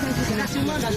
Déplacement dans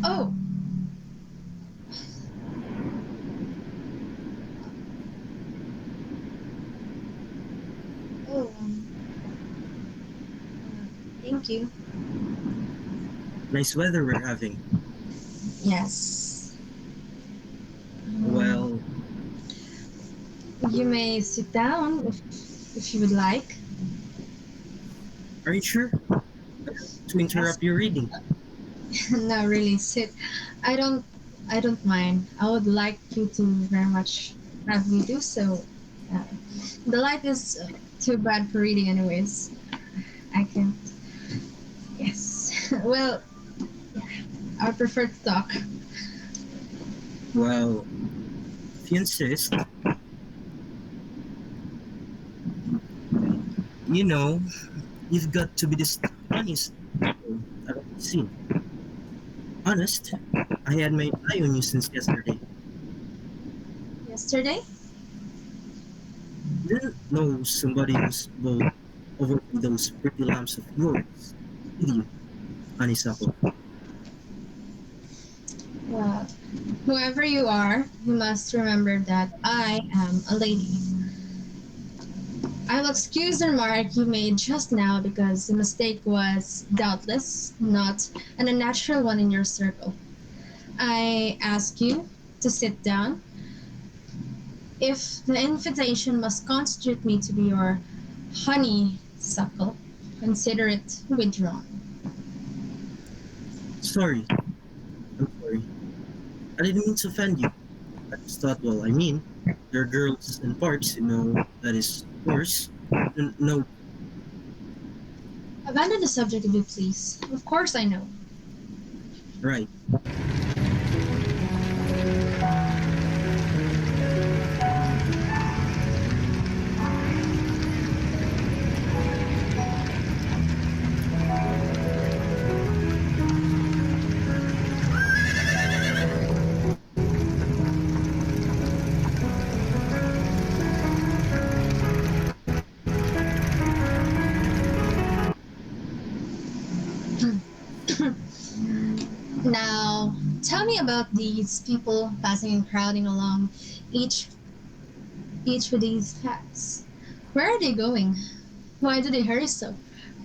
Oh, oh, thank you. Nice weather we're having. Yes. Well, You may sit down if you would like. are you sure? To Yes. interrupt your reading. No, really, sit. I don't I don't mind. I would like you to very much have me do so. Uh, the light is too bad for reading anyways. I can't. Yes. Well, I prefer to talk. Well, if you insist, you know, you've got to be the funniest people I've ever seen. Honest, I had my eye on you since yesterday. Yesterday? Didn't know somebody was bowled over by those pretty lamps of yours. Did you, Anisako? Well, whoever you are, you must remember that I am a lady. I'll excuse the remark you made just now because the mistake was doubtless not an unnatural one in your circle. I ask you to sit down. If the invitation must constitute me to be your honeysuckle, consider it withdrawn. Sorry, I'm sorry. I didn't mean to offend you. I just thought, well, I mean, there are girls in parks who know that is yours. No, Abandon the subject if you please. Of course I know. right. Now, tell me about these people passing and crowding along, each each with these hats. Where are they going? Why do they hurry so?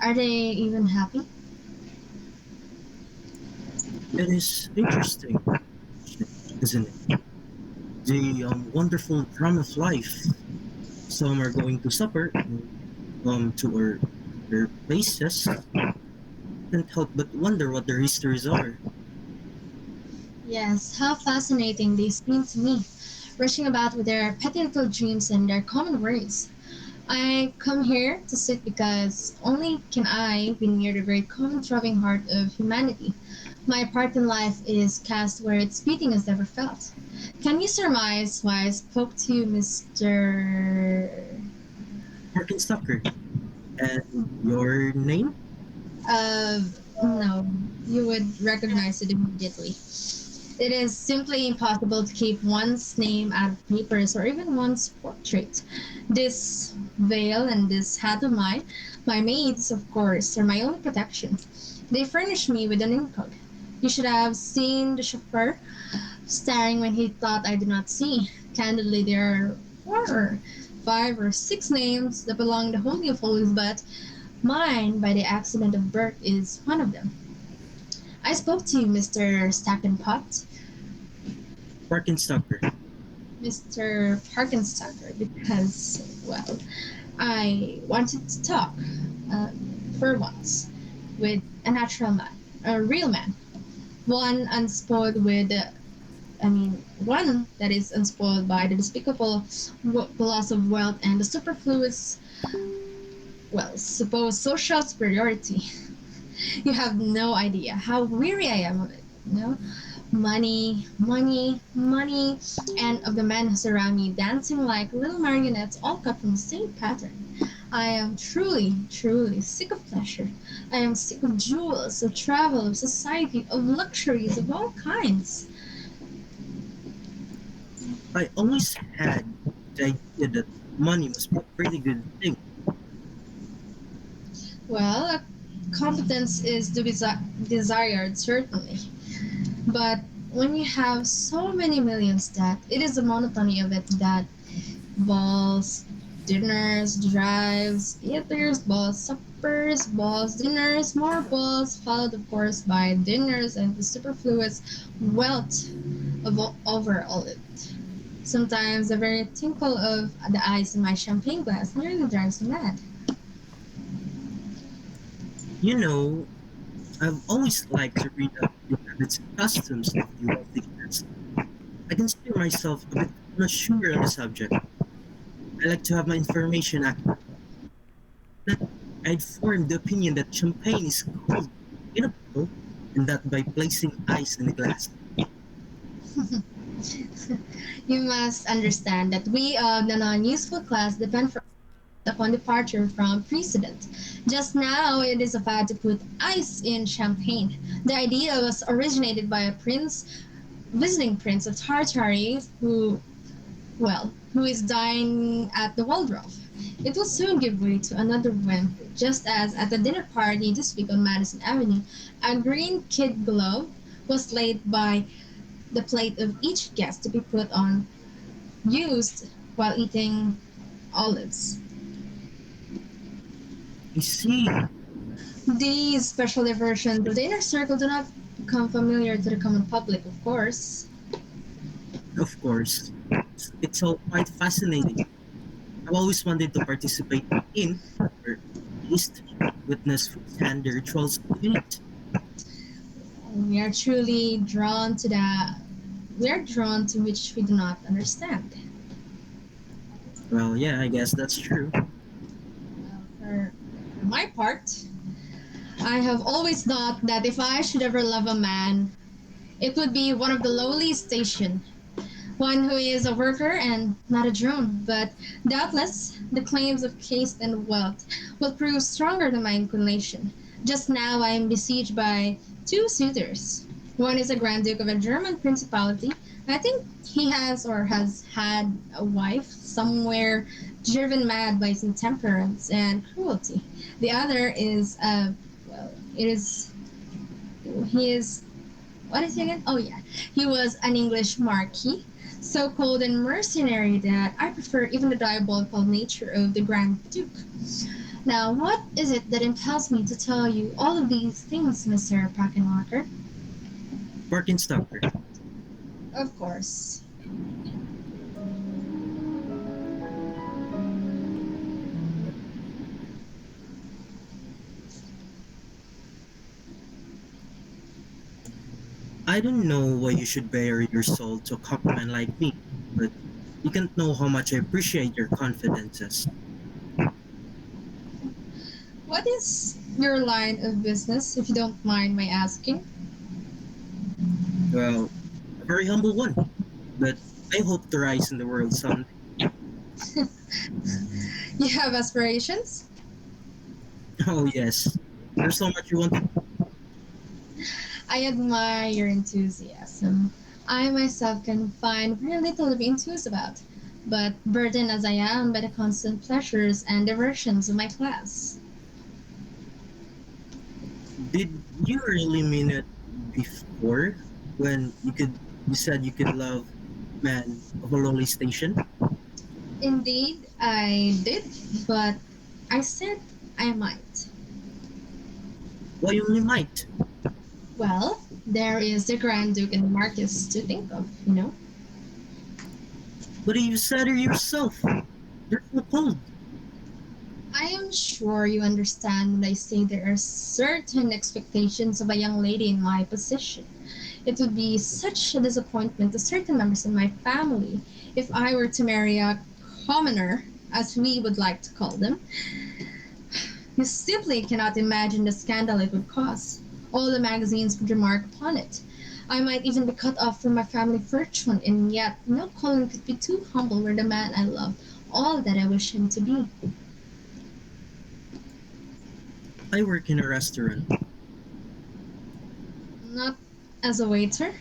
Are they even happy? It is interesting, isn't it? The wonderful drum of life. Some are going to supper, to their places. Can't help but wonder what their histories are. Yes, how fascinating they seem to me, rushing about with their petty little dreams and their common worries. I come here to sit because only can I be near the very common throbbing heart of humanity. My part in life is cast where its beating is never felt. Can you surmise why I spoke to you, Mr. Parkenstucker. And your name? Uh, no, you would recognize it immediately. It is simply impossible to keep one's name out of papers or even one's portrait. This veil and this hat of mine, my maid's, of course, are my only protection. They furnish me with an incog. You should have seen the chauffeur staring when he thought I did not see. Candidly, there are four or five or six names that belong to Holy of Holies, but mine, by the accident of birth, is one of them. I spoke to you, Mr. Stackenpot, Parkenstucker. Mr. Parkenstucker, because, well, I wanted to talk, uh, for once, with a natural man, a real man, one unspoiled with I mean, one that is unspoiled by the despicable loss of wealth and the superfluous, well, supposed social superiority. You have no idea how weary I am of it. You know, money, money, money, and of the men who surround me dancing like little marionettes, all cut from the same pattern. I am truly, truly sick of pleasure. I am sick of jewels, of travel, of society, of luxuries of all kinds. I always had the idea that money must be a pretty good thing. Well, competence is to be desired, certainly. But when you have so many millions that it is the monotony of it that balls, dinners, drives, theaters, balls, suppers, balls, dinners, more balls, followed of course by dinners and the superfluous wealth of over all it. Sometimes the very tinkle of the ice in my champagne glass nearly drives me mad. You know, I've always liked to read up the habits and customs of the wealthy class. I consider myself a bit unsure on the subject. I like to have my information accurate. That I'd formed the opinion that champagne is cooled in a bottle and that by placing ice in a glass. You must understand that we of the non-useful class depend upon departure from precedent. Just now, it is a fad to put ice in champagne. The idea was originated by a visiting prince of Tartary, who is dying at the Waldorf. It will soon give way to another whim, just as at the dinner party this week on Madison Avenue, a green kid glove was laid by the plate of each guest to be put on used while eating olives. I see. These special versions of the inner circle do not become familiar to the common public, of course. Of course, it's all quite fascinating. I've always wanted to participate in, or at least witness firsthand the rituals of the elite. We are truly drawn to that. We are drawn to which we do not understand. Well, yeah, I guess that's true. For my part, I have always thought that if I should ever love a man, it would be one of the lowly station, one who is a worker and not a drone. But doubtless, the claims of caste and wealth will prove stronger than my inclination. Just now, I am besieged by two suitors. One is a Grand Duke of a German principality. I think he has had a wife somewhere, driven mad by his intemperance and cruelty. The other is, it is, he is what is he again? Oh yeah, he was an English marquis, so cold and mercenary that I prefer even the diabolical nature of the Grand Duke. Now, what is it that impels me to tell you all of these things, Mr. Packenwacker? Barkenstocker. Of course. I don't know why you should bare your soul to a cockman like me, but you can't know how much I appreciate your confidences. What is your line of business, if you don't mind my asking? Well, a very humble one, but I hope to rise in the world someday. You have aspirations? Oh yes, there's so much you want to. I admire your enthusiasm. I myself can find very little to be enthused about, but burdened as I am by the constant pleasures and diversions of my class. Did you really mean it before when you said you could love man of a lowly station? Indeed, I did, but I said I might. Why you only might? Well, there is the Grand Duke and the Marquis to think of. But you said it yourself. They're so cold. I am sure you understand when I say there are certain expectations of a young lady in my position. It would be such a disappointment to certain members of my family if I were to marry a commoner, as we would like to call them. You simply cannot imagine the scandal it would cause. All the magazines would remark upon it. I might even be cut off from my family fortune, and yet no Colin could be too humble for the man I love, all that I wish him to be. I work in a restaurant. Not as a waiter.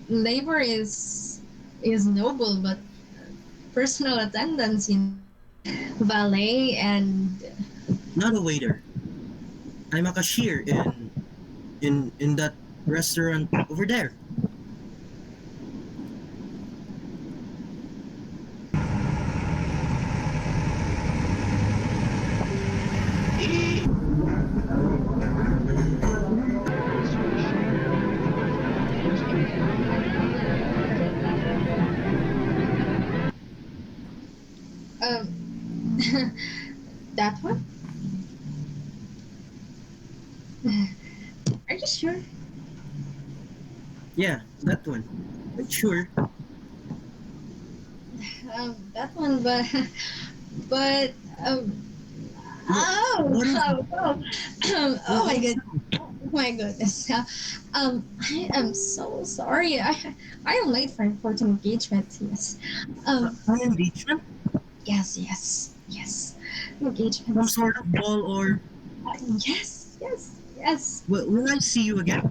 Labor is noble, but personal attendance in valet and Not a waiter. I'm a cashier in that restaurant over there. um, that one. Are you sure? Yeah, that one. But sure. That one, but but What, what is oh, oh, oh what my is goodness. Oh my goodness. I am so sorry. I am late for an important engagement. Yes. an engagement? Yes. Some Engagements. sort of ball or Yes. will I see you again?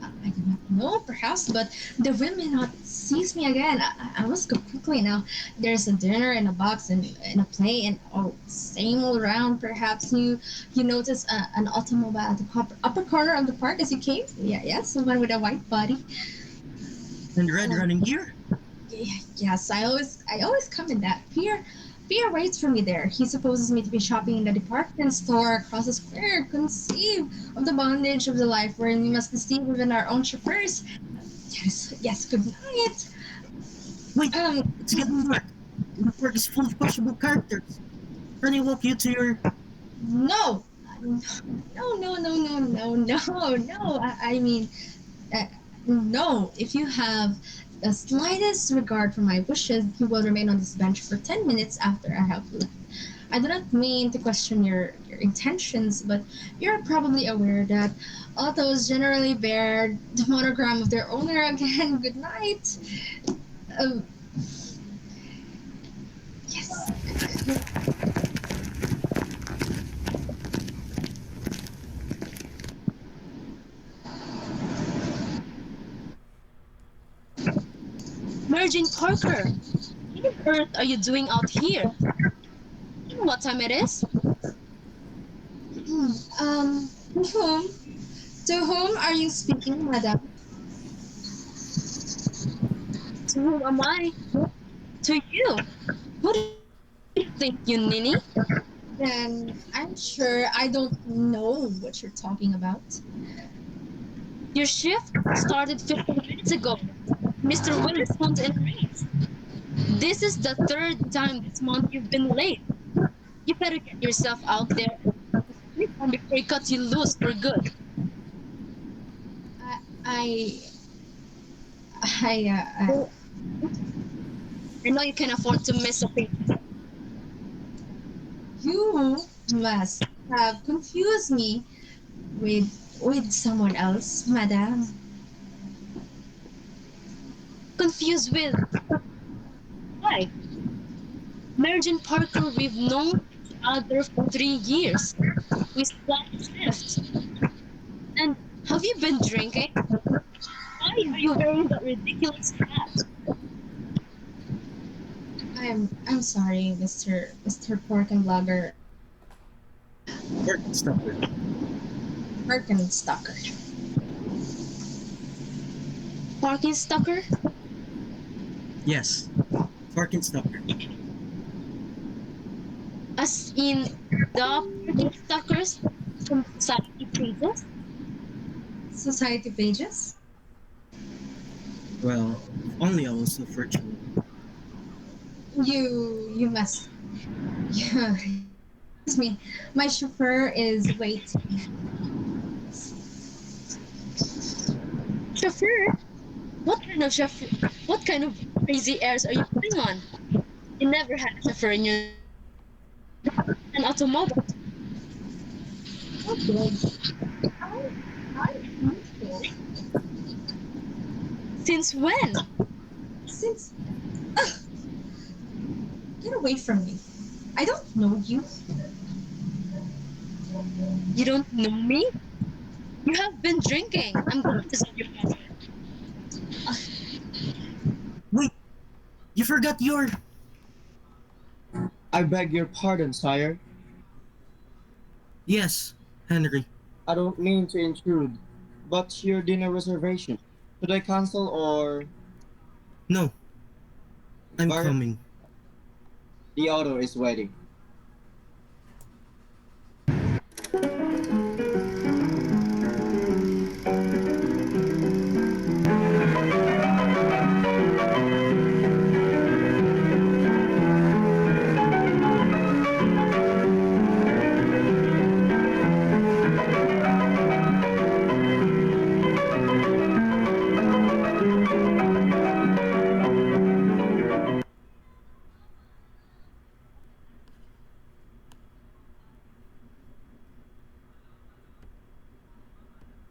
I do not know, perhaps, but the wind may not seize me again. I must go quickly now. There's a dinner and a box and a play and oh, same all around. Perhaps you notice an automobile at the upper corner of the park as you came. Yeah, yes, the one with a white body. And red Um, running gear? yes, I always come in that. Pierre waits for me there. He supposes me to be shopping in the department store across the square. Conceive of the bondage of the life wherein we must deceive even our own chauffeurs. Yes, good night. Wait, Um, it's getting dark. The park is full of questionable characters. Can I walk you to your... no, no. I mean, uh, no. If you have the slightest regard for my wishes, you will remain on this bench for 10 minutes after I have left. I do not mean to question your intentions, but you're probably aware that autos generally bear the monogram of their owner. Again, good night. Um, yes. Mergin Parker, what on earth are you doing out here? You know what time it is? To whom? To whom are you speaking, madam? To whom am I? To you. Who do you think, you ninny? Then I'm sure I don't know what you're talking about. Your shift started 15 minutes ago. Mr. Witherspoon's in a race. This is the third time this month you've been late. You better get yourself out there before he cuts you loose for good. I, I I know you can afford to miss a thing. you must have confused me with someone else, madam. Confused with why? Mergin Parker, we've known each other for 3 years. We swapped shifts. And have you been drinking? Why are you wearing that ridiculous hat? I'm sorry, Mr. Pork and Blogger Work stopper. Merkin Stalker. Parking Stucker? Yes, parking stopper. As in the parking Stuckers from Society Pages? Society pages. Well, if only I was so fortunate. You must. Yeah. Excuse me. My chauffeur is waiting. Chauffeur? Chauffeur? What kind of crazy airs are you putting on? You never had a chauffeur in your an automobile. Okay. I useful. Since when? Since get away from me. I don't know you. You don't know me? You have been drinking. I'm going to send your password. Wait, you forgot your. I beg your pardon, sire. Yes, Henry. I don't mean to intrude, but your dinner reservation. Should I cancel or No, I'm Bar? coming. The auto is waiting.